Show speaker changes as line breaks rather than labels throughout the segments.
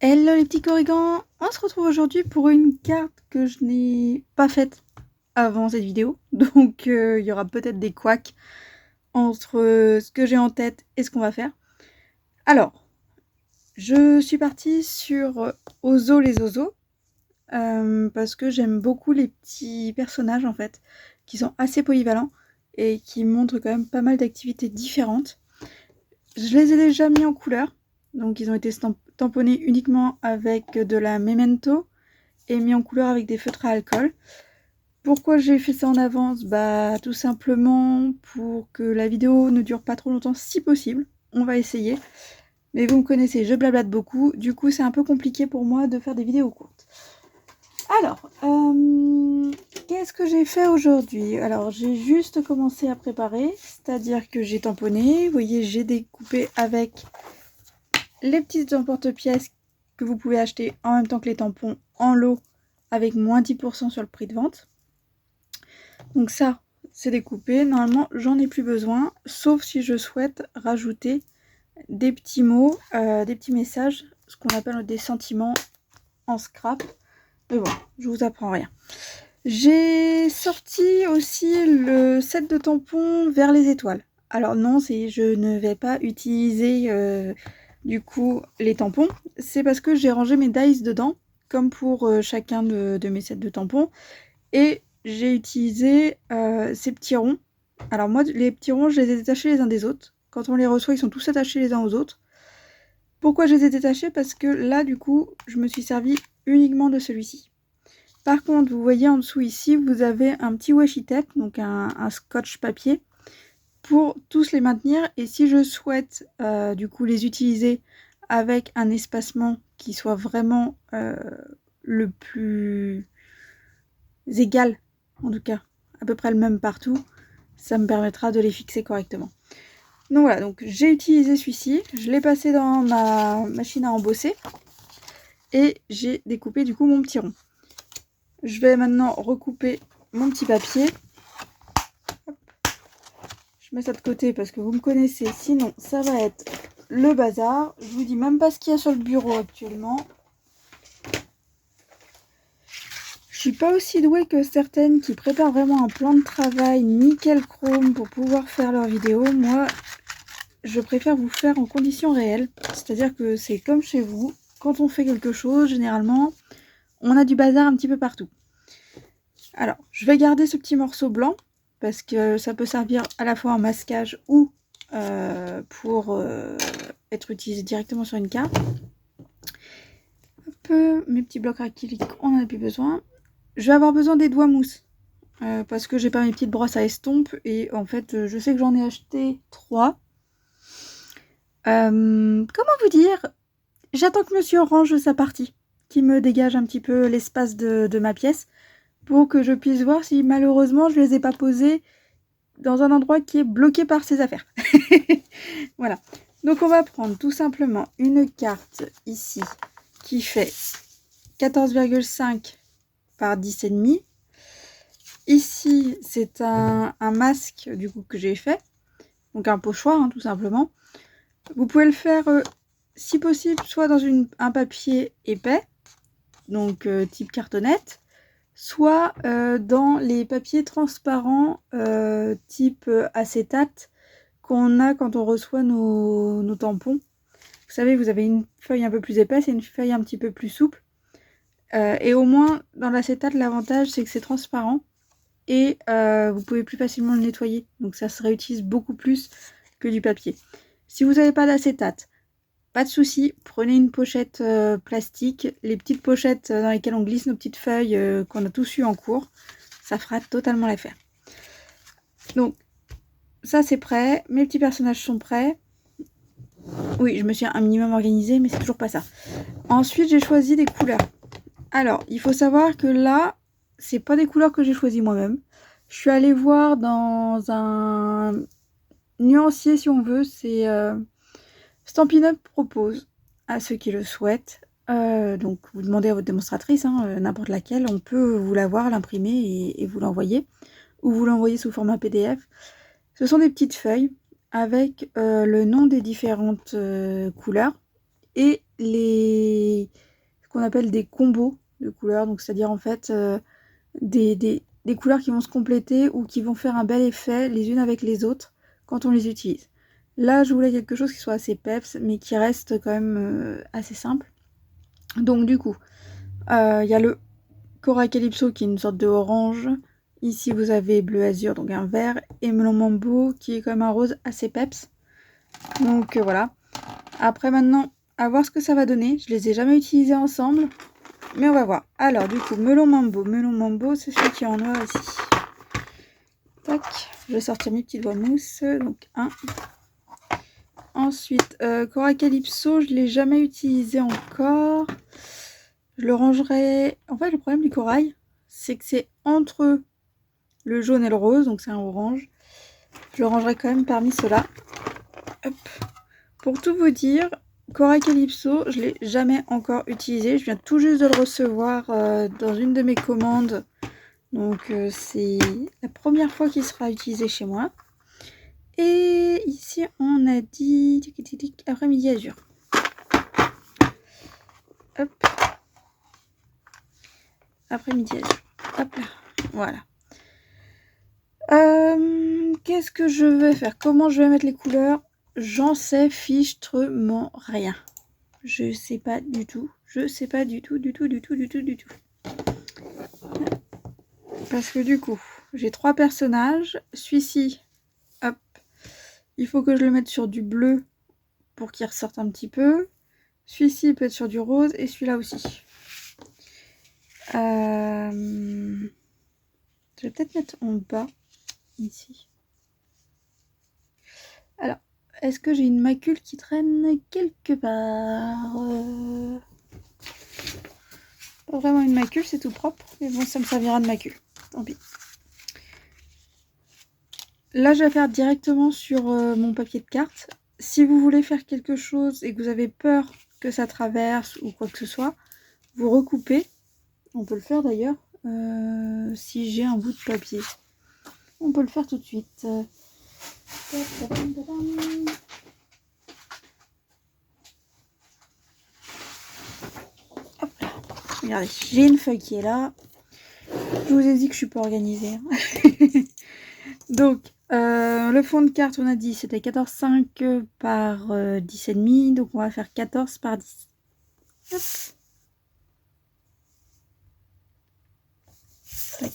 Hello les petits corrigans, on se retrouve aujourd'hui pour une carte que je n'ai pas faite avant cette vidéo, donc il y aura peut-être des couacs entre ce que j'ai en tête et ce qu'on va faire. Alors, je suis partie sur Ozo les Ozos, parce que j'aime beaucoup les petits personnages en fait, qui sont assez polyvalents et qui montrent quand même pas mal d'activités différentes. Je les ai déjà mis en couleur, donc ils ont été tamponnés uniquement avec de la Memento et mis en couleur avec des feutres à alcool. Pourquoi j'ai fait ça en avance? Bah tout simplement pour que la vidéo ne dure pas trop longtemps si possible. On va essayer. Mais vous me connaissez, je blablate beaucoup. Du coup c'est un peu compliqué pour moi de faire des vidéos courtes. Alors, qu'est-ce que j'ai fait aujourd'hui? Alors j'ai juste commencé à préparer, c'est-à-dire que j'ai tamponné. Vous voyez, j'ai découpé avec les petites emporte-pièces que vous pouvez acheter en même temps que les tampons en lot avec moins 10% sur le prix de vente. Donc ça, c'est découpé. Normalement, j'en ai plus besoin, sauf si je souhaite rajouter des petits mots, des petits messages, ce qu'on appelle des sentiments en scrap. Mais bon, je vous apprends rien. J'ai sorti aussi le set de tampons vers les étoiles. Alors non, je ne vais pas utiliser du coup les tampons. C'est parce que j'ai rangé mes dies dedans, comme pour chacun de mes sets de tampons. Et j'ai utilisé ces petits ronds. Alors moi, les petits ronds, je les ai détachés les uns des autres. Quand on les reçoit, ils sont tous attachés les uns aux autres. Pourquoi je les ai détachés? Parce que là, du coup, je me suis servi uniquement de celui-ci. Par contre, vous voyez en dessous ici, vous avez un petit washi tape, donc un scotch papier, pour tous les maintenir. Et si je souhaite du coup les utiliser avec un espacement qui soit vraiment le plus égal, en tout cas à peu près le même partout, ça me permettra de les fixer correctement. Donc voilà, donc j'ai utilisé celui-ci, je l'ai passé dans ma machine à embosser et j'ai découpé du coup mon petit rond. Je vais maintenant recouper mon petit papier. Hop. Je mets ça de côté parce que vous me connaissez, sinon ça va être le bazar. Je vous dis même pas ce qu'il y a sur le bureau actuellement. Je suis pas aussi douée que certaines qui préparent vraiment un plan de travail nickel chrome pour pouvoir faire leurs vidéos. Moi, je préfère vous faire en conditions réelles. C'est-à-dire que c'est comme chez vous. Quand on fait quelque chose, généralement, on a du bazar un petit peu partout. Alors, je vais garder ce petit morceau blanc parce que ça peut servir à la fois en masquage ou pour être utilisé directement sur une carte. Hop, mes petits blocs acryliques, on n'en a plus besoin. Je vais avoir besoin des doigts mousse parce que j'ai pas mes petites brosses à estompe et en fait je sais que j'en ai acheté 3. Comment vous dire? J'attends que monsieur range sa partie, qui me dégage un petit peu l'espace de ma pièce pour que je puisse voir si malheureusement je les ai pas posés dans un endroit qui est bloqué par ses affaires. Voilà. Donc on va prendre tout simplement une carte ici qui fait 14,5 par 10,5. Ici c'est un masque du coup que j'ai fait. Donc un pochoir tout simplement. Vous pouvez le faire si possible soit dans un papier épais, donc type cartonnette, soit dans les papiers transparents type acétate qu'on a quand on reçoit nos tampons. Vous savez, vous avez une feuille un peu plus épaisse et une feuille un petit peu plus souple. Et au moins, dans l'acétate, l'avantage, c'est que c'est transparent et vous pouvez plus facilement le nettoyer. Donc ça se réutilise beaucoup plus que du papier. Si vous n'avez pas d'acétate, pas de souci, prenez une pochette plastique, les petites pochettes dans lesquelles on glisse nos petites feuilles qu'on a tous eu en cours, ça fera totalement l'affaire. Donc, ça c'est prêt, mes petits personnages sont prêts. Oui, je me suis un minimum organisée, mais c'est toujours pas ça. Ensuite, j'ai choisi des couleurs. Alors, il faut savoir que là, c'est pas des couleurs que j'ai choisies moi-même. Je suis allée voir dans un nuancier, si on veut, c'est Stampin' Up propose à ceux qui le souhaitent. Donc vous demandez à votre démonstratrice, n'importe laquelle, on peut vous l'avoir, l'imprimer et vous l'envoyer. Ou vous l'envoyer sous format PDF. Ce sont des petites feuilles avec le nom des différentes couleurs et les qu'on appelle des combos de couleurs, donc c'est-à-dire en fait des couleurs qui vont se compléter ou qui vont faire un bel effet les unes avec les autres quand on les utilise. Là, je voulais quelque chose qui soit assez peps, mais qui reste quand même assez simple. Donc du coup, il y a le Corail Calypso qui est une sorte de orange. Ici, vous avez bleu azur, donc un vert, et Melon Mambo qui est comme un rose assez peps. Donc voilà. Après maintenant, à voir ce que ça va donner. Je les ai jamais utilisés ensemble, mais on va voir. Alors du coup, Melon Mambo, c'est celui qui est en noir ici. Tac, je vais sortir mes petits doigts mousse. Donc un. Ensuite, Corail Calypso, je l'ai jamais utilisé encore. Je le rangerai. En fait, le problème du corail, c'est que c'est entre le jaune et le rose, donc c'est un orange. Je le rangerai quand même parmi ceux-là. Hop. Pour tout vous dire, Corail Calypso, je l'ai jamais encore utilisé. Je viens tout juste de le recevoir dans une de mes commandes. Donc c'est la première fois qu'il sera utilisé chez moi. Et ici, on a dit après-midi azur. Hop. Après-midi azur. Hop là. Voilà. Qu'est-ce que je vais faire? Comment je vais mettre les couleurs? J'en sais fichtrement rien. Je sais pas du tout. Je sais pas du tout. Parce que du coup, j'ai 3 personnages. Celui-ci, hop, il faut que je le mette sur du bleu pour qu'il ressorte un petit peu. Celui-ci peut être sur du rose et celui-là aussi. Je vais peut-être mettre en bas, ici. Alors, est-ce que j'ai une macule qui traîne quelque part? Pas vraiment une macule, c'est tout propre. Mais bon, ça me servira de macule. Tant pis. Là, je vais faire directement sur mon papier de carte. Si vous voulez faire quelque chose et que vous avez peur que ça traverse ou quoi que ce soit, vous recoupez. On peut le faire d'ailleurs si j'ai un bout de papier. On peut le faire tout de suite. Hop là. Regardez, j'ai une feuille qui est là. Je vous ai dit que je suis pas organisée. Hein. Donc, le fond de carte, on a dit, c'était 14,5 par 10,5. Donc, on va faire 14 par 10. Hop. Tac.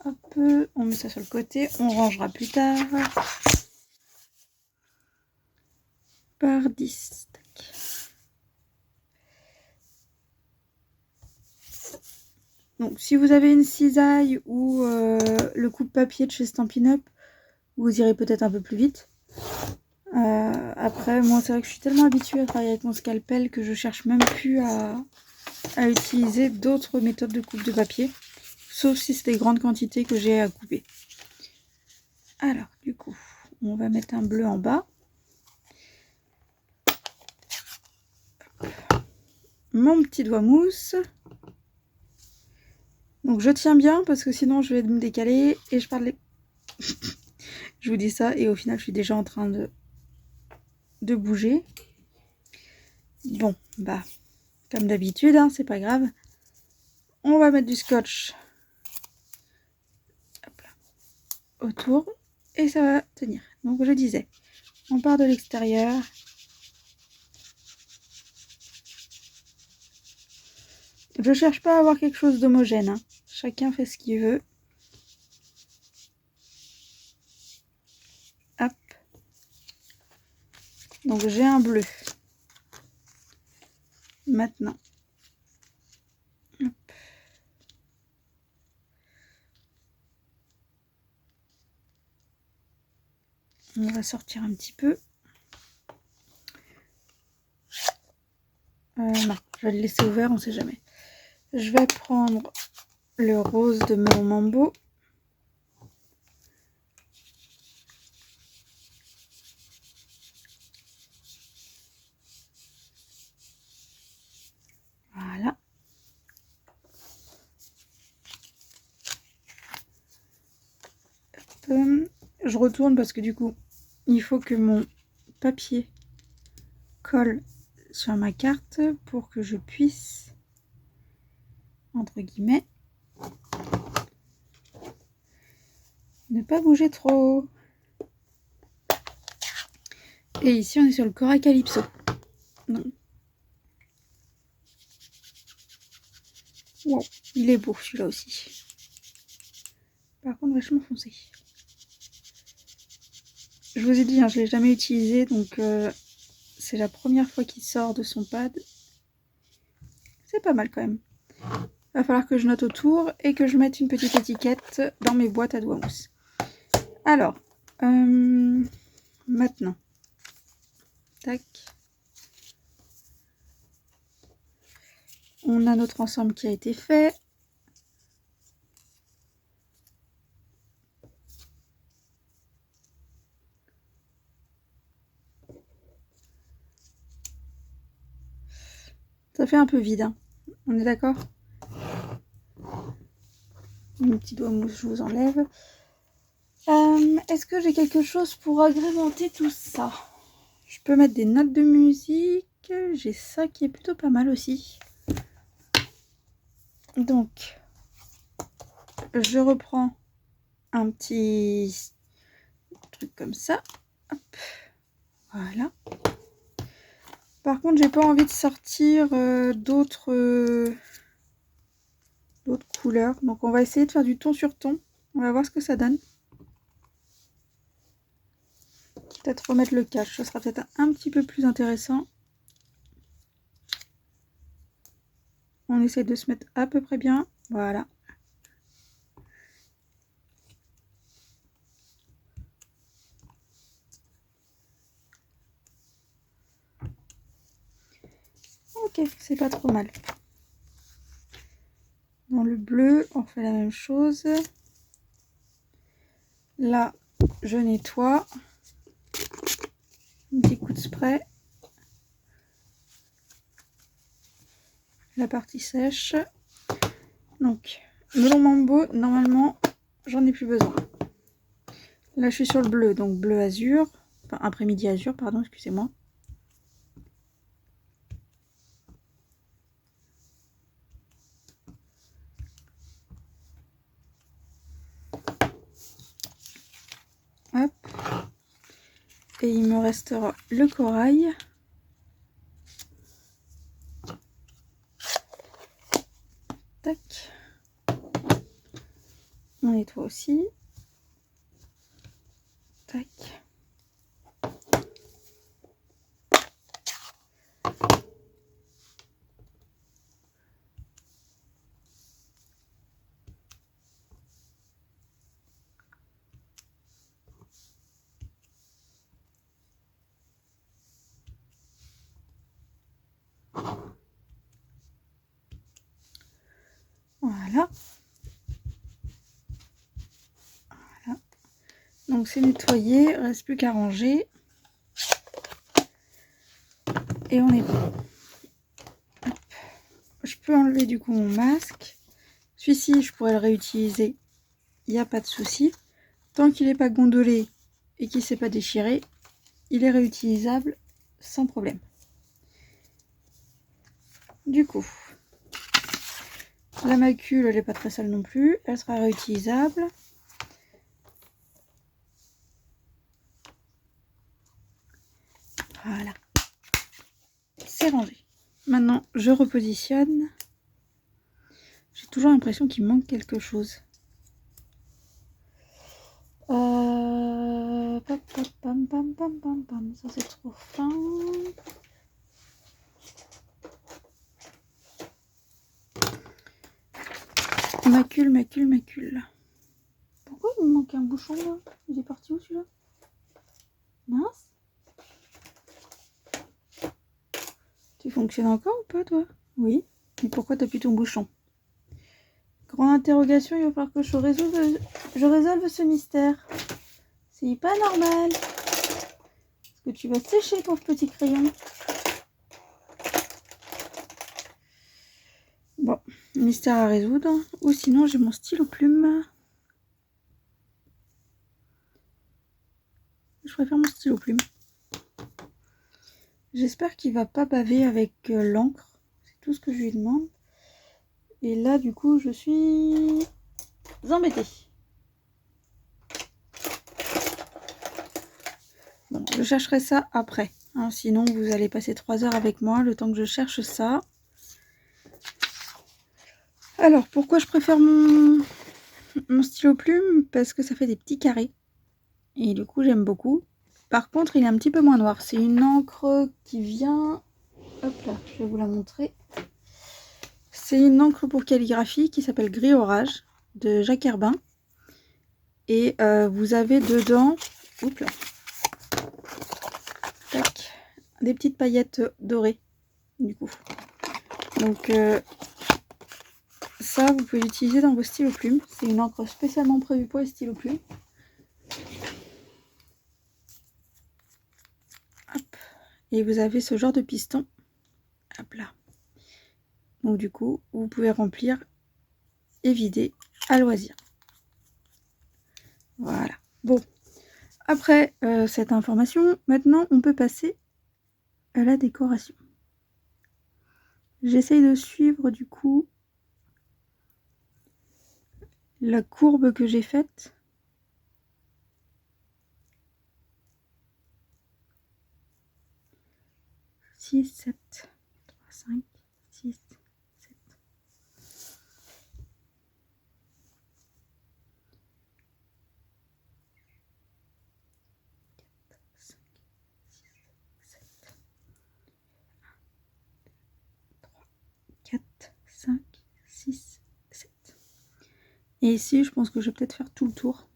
Hop, on met ça sur le côté. On rangera plus tard. Par 10. Tac. Donc, si vous avez une cisaille ou le coupe-papier de chez Stampin' Up, vous irez peut-être un peu plus vite. Après, moi, c'est vrai que je suis tellement habituée à travailler avec mon scalpel que je cherche même plus à utiliser d'autres méthodes de coupe de papier. Sauf si c'est des grandes quantités que j'ai à couper. Alors, du coup, on va mettre un bleu en bas. Mon petit doigt mousse. Donc je tiens bien parce que sinon je vais me décaler et je parle. Je vous dis ça et au final je suis déjà en train de bouger. Bon, bah, comme d'habitude, hein, c'est pas grave. On va mettre du scotch hop là, autour et ça va tenir. Donc je disais, on part de l'extérieur. Je cherche pas à avoir quelque chose d'homogène. Hein. Chacun fait ce qu'il veut. Hop. Donc j'ai un bleu. Maintenant. Hop. On va sortir un petit peu. Non, je vais le laisser ouvert, on sait jamais. Je vais prendre le rose de Melon Mambo. Voilà. Je retourne parce que du coup, il faut que mon papier colle sur ma carte pour que je puisse, entre guillemets, ne pas bouger trop. Et ici on est sur le Cora Calypso. Donc, wow, il est beau celui-là aussi. Par contre vachement foncé. Je vous ai dit, hein, je ne l'ai jamais utilisé, donc c'est la première fois qu'il sort de son pad. C'est pas mal quand même. Va falloir que je note autour et que je mette une petite étiquette dans mes boîtes à doigts mousse. Alors, maintenant, tac. On a notre ensemble qui a été fait. Ça fait un peu vide, hein. On est d'accord? Mon petit doigt mousse, je vous enlève. Est-ce que j'ai quelque chose pour agrémenter tout ça? Je peux mettre des notes de musique. J'ai ça qui est plutôt pas mal aussi. Donc, je reprends un petit truc comme ça. Hop. Voilà. Par contre, j'ai pas envie de sortir d'autres couleurs. Donc, on va essayer de faire du ton sur ton. On va voir ce que ça donne. Peut-être remettre le cache. Ça sera peut-être un petit peu plus intéressant. On essaie de se mettre à peu près bien. Voilà. Ok, c'est pas trop mal. Dans le bleu, on fait la même chose. Là, je nettoie. Un petit coup de spray. La partie sèche. Donc, melon mambo, normalement, j'en ai plus besoin. Là, je suis sur le bleu, donc bleu azur. Enfin, après-midi azur, pardon, excusez-moi. Hop. Et il me restera le corail. Tac. On nettoie aussi. Tac. Voilà. Voilà. Donc c'est nettoyé, il ne reste plus qu'à ranger. Et on est bon. Hop. Je peux enlever du coup mon masque. Celui-ci, je pourrais le réutiliser. Il n'y a pas de souci. Tant qu'il n'est pas gondolé et qu'il ne s'est pas déchiré, il est réutilisable sans problème. Du coup, la macule, elle n'est pas très sale non plus. Elle sera réutilisable. Voilà. C'est rangé. Maintenant, je repositionne. J'ai toujours l'impression qu'il manque quelque chose. Ça c'est trop fin. Macule. Pourquoi il me manque un bouchon là? Il est parti où celui-là? Mince. Tu fonctionnes encore ou pas toi? Oui. Mais pourquoi t'as plus ton bouchon? Grande interrogation, il va falloir que je résolve ce mystère. C'est pas normal. Est-ce que tu vas sécher, pauvre petit crayon? Bon, mystère à résoudre. Ou sinon, j'ai mon stylo plume. je préfère mon stylo plume. J'espère qu'il va pas baver avec l'encre. C'est tout ce que je lui demande. Et là, du coup, je suis embêtée. Bon, je chercherai ça après. Hein, sinon, vous allez passer 3 heures avec moi, le temps que je cherche ça. Alors, pourquoi je préfère mon stylo plume? Parce que ça fait des petits carrés. Et du coup, j'aime beaucoup. Par contre, il est un petit peu moins noir. C'est une encre qui vient... Hop là, je vais vous la montrer. C'est une encre pour calligraphie qui s'appelle Gris Orage de Jacques Herbin. Et vous avez dedans... Oups là. Tac. Des petites paillettes dorées, du coup. Donc, ça, vous pouvez l'utiliser dans vos stylos plumes. C'est une encre spécialement prévue pour les stylos plumes. Hop. Et vous avez ce genre de piston. Hop là. Donc du coup, vous pouvez remplir et vider à loisir. Voilà. Bon. Après cette information, maintenant on peut passer à la décoration. J'essaye de suivre du coup la courbe que j'ai faite. Six, 7, 3, 5, 6, 7. Quatre, 5, 6, 7. Et ici, je pense que je vais peut-être faire tout le tour.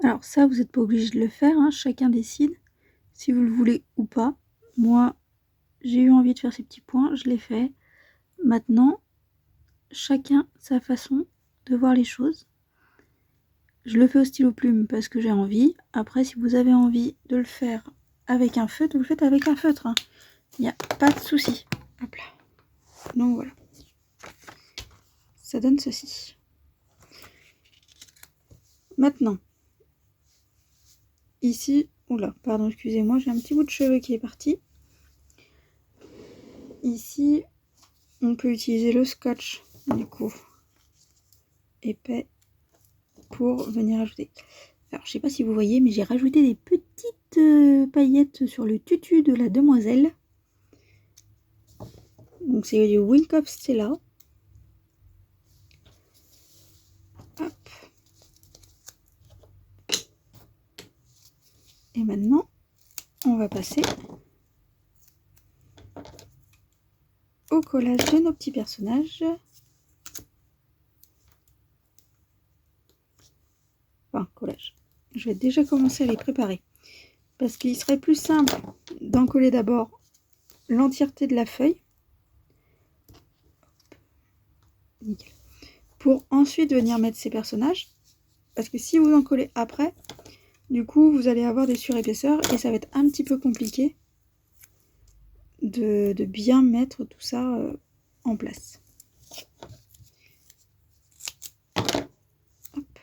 Alors ça, vous n'êtes pas obligé de le faire, hein, chacun décide si vous le voulez ou pas. Moi, j'ai eu envie de faire ces petits points, je l'ai fait. Maintenant, chacun sa façon de voir les choses. Je le fais au stylo plume parce que j'ai envie. Après, si vous avez envie de le faire avec un feutre, vous le faites avec un feutre. Hein. Il n'y a pas de souci. Hop là. Donc voilà. Ça donne ceci. Maintenant, ici, oula, pardon, excusez-moi, j'ai un petit bout de cheveux qui est parti. Ici, on peut utiliser le scotch, du coup, épais, pour venir ajouter. Alors, je sais pas si vous voyez, mais j'ai rajouté des petites paillettes sur le tutu de la demoiselle. Donc, c'est du Wink of Stella. Hop. Et maintenant, on va passer au collage de nos petits personnages. Enfin, collage. Je vais déjà commencer à les préparer. Parce qu'il serait plus simple d'en coller d'abord l'entièreté de la feuille. Nickel. Pour ensuite venir mettre ces personnages. Parce que si vous en collez après, du coup, vous allez avoir des surépaisseurs et ça va être un petit peu compliqué de bien mettre tout ça en place. Hop.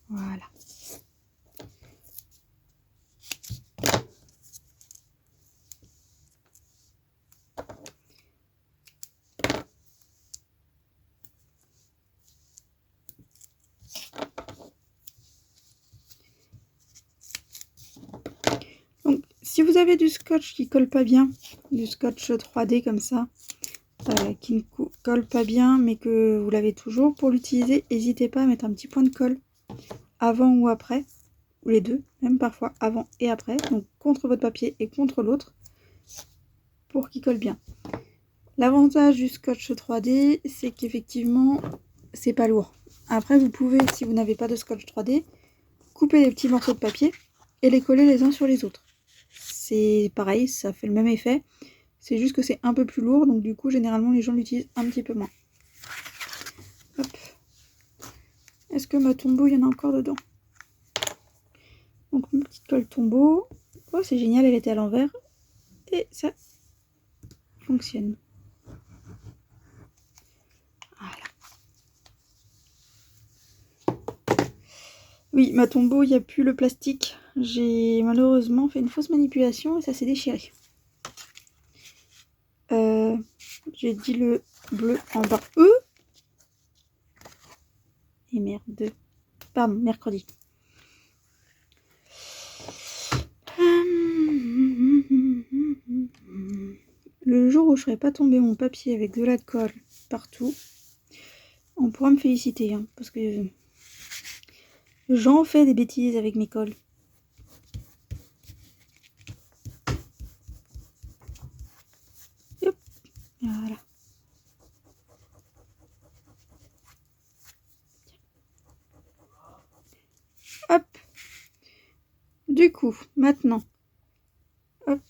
Voilà. Donc, si vous avez du scotch qui colle pas bien, du scotch 3D comme ça, qui ne colle pas bien mais que vous l'avez toujours, pour l'utiliser, n'hésitez pas à mettre un petit point de colle avant ou après, ou les deux, même parfois avant et après, donc contre votre papier et contre l'autre, pour qu'il colle bien. L'avantage du scotch 3D, c'est qu'effectivement, c'est pas lourd. Après, vous pouvez, si vous n'avez pas de scotch 3D, couper les petits morceaux de papier et les coller les uns sur les autres. C'est pareil, ça fait le même effet. C'est juste que c'est un peu plus lourd, donc du coup, généralement, les gens l'utilisent un petit peu moins. Hop. Est-ce que ma tombeau, il y en a encore dedans? Donc, ma petite colle tombeau. Oh, c'est génial, elle était à l'envers. Et ça fonctionne. Voilà. Oui, ma tombeau, il n'y a plus le plastique. J'ai malheureusement fait une fausse manipulation et ça s'est déchiré. J'ai dit le bleu en bas. Et merde. Pardon, mercredi. Le jour où je ferai pas tomber mon papier avec de la colle partout, on pourra me féliciter, hein, parce que j'en fais des bêtises avec mes colles. Hop, voilà. Hop. Du coup, maintenant, hop,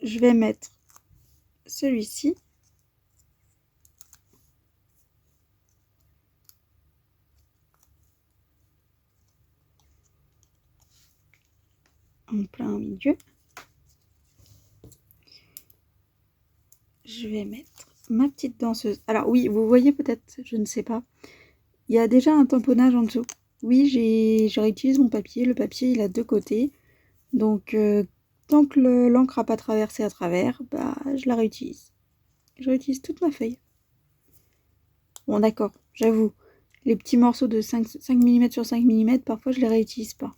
je vais mettre celui-ci. En plein milieu. Je vais mettre ma petite danseuse. Alors oui, vous voyez peut-être, je ne sais pas. Il y a déjà un tamponnage en dessous. Oui, je réutilise mon papier. Le papier, il a deux côtés. Donc, tant que l'encre n'a pas traversé à travers, bah, je la réutilise. Je réutilise toute ma feuille. Bon, d'accord, j'avoue. Les petits morceaux de 5 mm sur 5 mm, parfois, je les réutilise pas.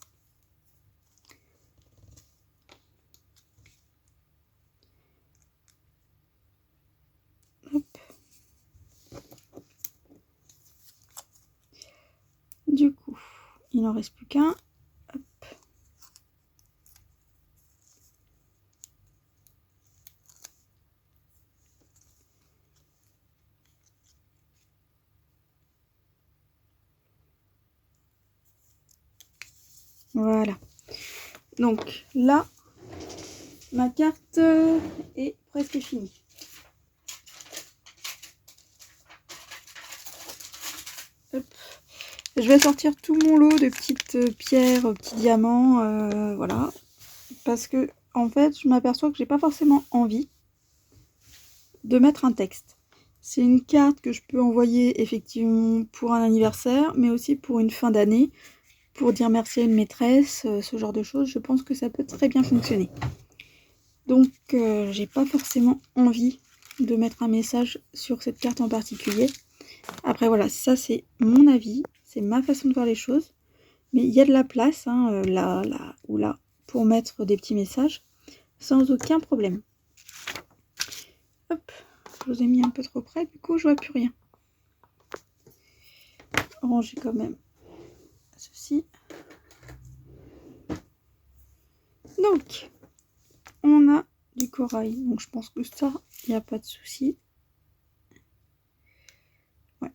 Hop. Du coup, il n'en reste plus qu'un. Hop. Voilà. Donc là, ma carte est presque finie. Hop. Je vais sortir tout mon lot de petites pierres, petits diamants, voilà. Parce que, en fait, je m'aperçois que j'ai pas forcément envie de mettre un texte. C'est une carte que je peux envoyer effectivement pour un anniversaire, mais aussi pour une fin d'année, pour dire merci à une maîtresse, ce genre de choses. Je pense que ça peut très bien fonctionner. Donc, j'ai pas forcément envie de mettre un message sur cette carte en particulier. Après, voilà, ça c'est mon avis, c'est ma façon de voir les choses. Mais il y a de la place, hein, là, là ou là, pour mettre des petits messages, sans aucun problème. Hop, je vous ai mis un peu trop près, du coup je vois plus rien. Ranger quand même ceci. Donc, on a du corail, donc je pense que ça, il n'y a pas de souci. Ouais.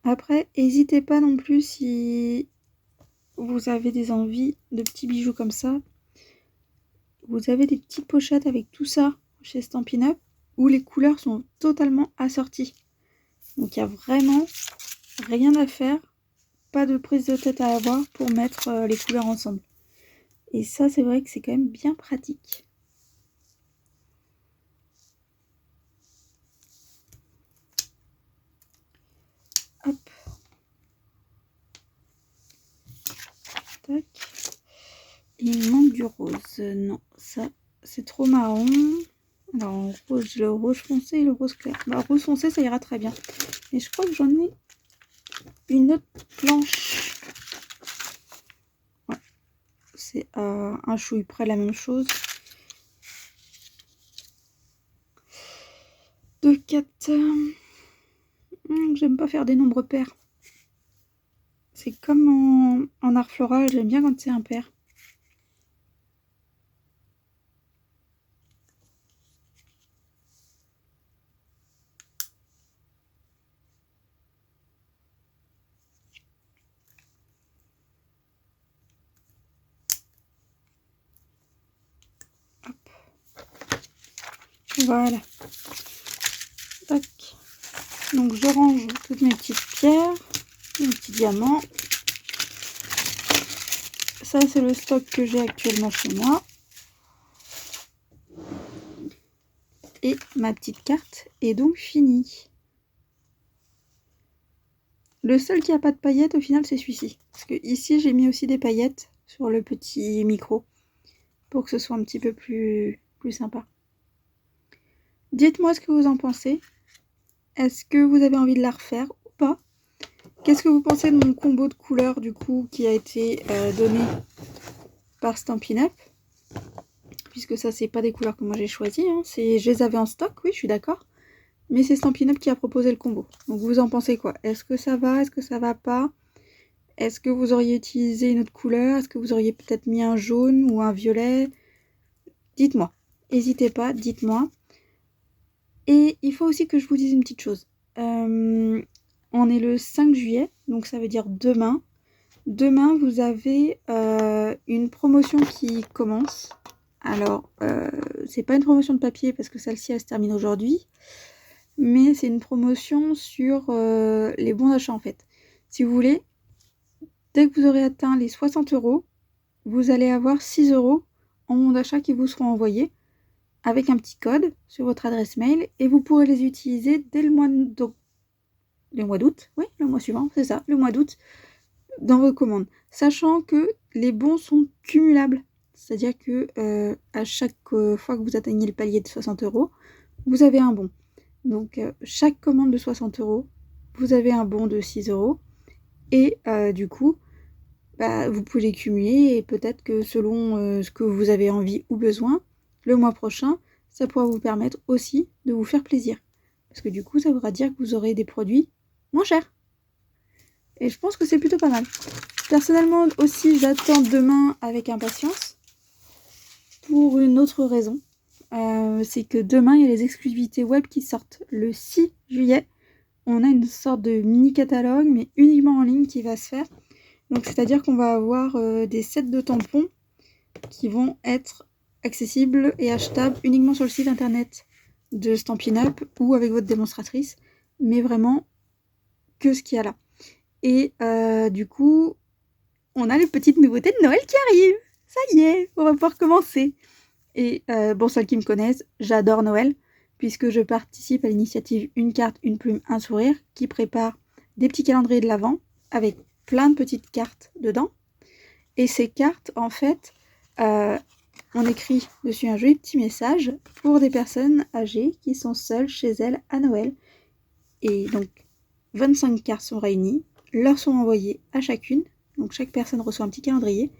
Après, n'hésitez pas non plus si vous avez des envies de petits bijoux comme ça. Vous avez des petites pochettes avec tout ça chez Stampin' Up où les couleurs sont totalement assorties. Donc il n'y a vraiment rien à faire, pas de prise de tête à avoir pour mettre les couleurs ensemble. Et ça, c'est vrai que c'est quand même bien pratique. Hop. Tac. Il manque du rose. Non, ça, c'est trop marron. Alors, rose, le rouge foncé et le rose clair. Bah, rose foncé, ça ira très bien. Et je crois que j'en ai une autre planche. Ouais. C'est un chouille près la même chose. De 4. J'aime pas faire des nombres pairs. C'est comme en art floral, j'aime bien quand c'est impair. Hop. Voilà. Tac. Donc je range toutes mes petites pierres, mes petits diamants. Ça c'est le stock que j'ai actuellement chez moi. Et ma petite carte est donc finie. Le seul qui n'a pas de paillettes au final c'est celui-ci. Parce que ici j'ai mis aussi des paillettes sur le petit micro. Pour que ce soit un petit peu plus sympa. Dites-moi ce que vous en pensez. Est-ce que vous avez envie de la refaire ou pas? Qu'est-ce que vous pensez de mon combo de couleurs du coup qui a été donné par Stampin' Up? Puisque ça c'est pas des couleurs que moi j'ai choisies, hein. Je les avais en stock, oui je suis d'accord. Mais c'est Stampin' Up qui a proposé le combo. Donc vous en pensez quoi? Est-ce que ça va? Est-ce que ça va pas? Est-ce que vous auriez utilisé une autre couleur? Est-ce que vous auriez peut-être mis un jaune ou un violet? Dites-moi. N'hésitez pas, dites-moi. Et il faut aussi que je vous dise une petite chose. On est le 5 juillet, donc ça veut dire demain. Demain, vous avez une promotion qui commence. Alors, c'est pas une promotion de papier parce que celle-ci, elle se termine aujourd'hui. Mais c'est une promotion sur les bons d'achat en fait. Si vous voulez, dès que vous aurez atteint les 60 €, vous allez avoir 6 € en bons d'achat qui vous seront envoyés avec un petit code sur votre adresse mail et vous pourrez les utiliser dès le mois d'août. Oui, le mois suivant, c'est ça, le mois d'août, dans vos commandes. Sachant que les bons sont cumulables. C'est-à-dire que à chaque fois que vous atteignez le palier de 60 €, vous avez un bon. Donc chaque commande de 60 €, vous avez un bon de 6 €. Et du coup, vous pouvez les cumuler et peut-être que selon ce que vous avez envie ou besoin, le mois prochain, ça pourra vous permettre aussi de vous faire plaisir. Parce que du coup, ça voudra dire que vous aurez des produits moins chers. Et je pense que c'est plutôt pas mal. Personnellement aussi, j'attends demain avec impatience. Pour une autre raison. C'est que demain, il y a les exclusivités web qui sortent. Le 6 juillet, on a une sorte de mini-catalogue, mais uniquement en ligne qui va se faire. Donc c'est-à-dire qu'on va avoir des sets de tampons qui vont être accessibles et achetables uniquement sur le site internet de Stampin' Up ou avec votre démonstratrice, mais vraiment que ce qu'il y a là. Et du coup, on a les petites nouveautés de Noël qui arrivent. Ça y est, on va pouvoir commencer. Et pour celles qui me connaissent, j'adore Noël, puisque je participe à l'initiative Une carte, une plume, un sourire, qui prépare des petits calendriers de l'Avent avec plein de petites cartes dedans. Et ces cartes, en fait, on écrit dessus un joli petit message pour des personnes âgées qui sont seules chez elles à Noël. Et donc, 25 cartes sont réunies, leur sont envoyées à chacune. Donc chaque personne reçoit un petit calendrier.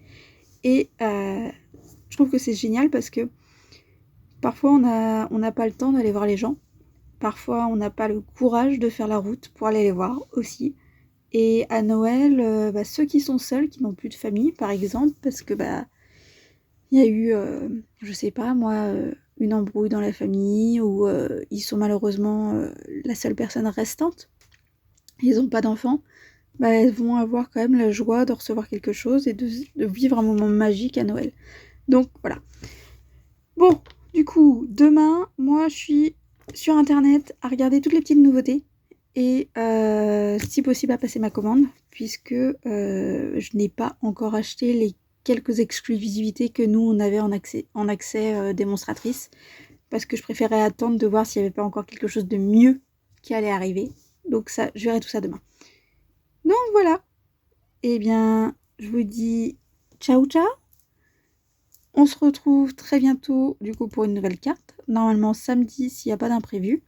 Et je trouve que c'est génial parce que parfois on n'a pas le temps d'aller voir les gens. Parfois on n'a pas le courage de faire la route pour aller les voir aussi. Et à Noël, ceux qui sont seuls, qui n'ont plus de famille par exemple, parce que il y a eu, je sais pas moi, une embrouille dans la famille ou ils sont malheureusement la seule personne restante. Ils n'ont pas d'enfants. Elles vont avoir quand même la joie de recevoir quelque chose et de vivre un moment magique à Noël. Donc voilà. Bon, du coup, demain, moi je suis sur internet à regarder toutes les petites nouveautés et si possible à passer ma commande puisque je n'ai pas encore acheté les quelques exclusivités que nous on avait en accès démonstratrice parce que je préférais attendre de voir s'il n'y avait pas encore quelque chose de mieux qui allait arriver. Donc ça, je verrai tout ça demain. Donc voilà. Eh bien, je vous dis ciao ciao. On se retrouve très bientôt du coup pour une nouvelle carte. Normalement samedi s'il n'y a pas d'imprévu.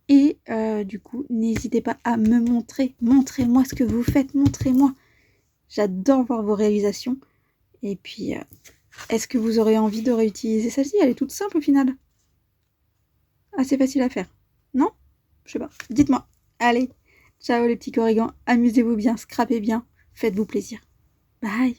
Et du coup, n'hésitez pas à me montrer. Montrez-moi ce que vous faites. Montrez-moi. J'adore voir vos réalisations. Et puis, est-ce que vous aurez envie de réutiliser celle-ci? Elle est toute simple au final. Assez facile à faire. Non? Je sais pas. Dites-moi. Allez. Ciao les petits corrigans. Amusez-vous bien. Scrapez bien. Faites-vous plaisir. Bye.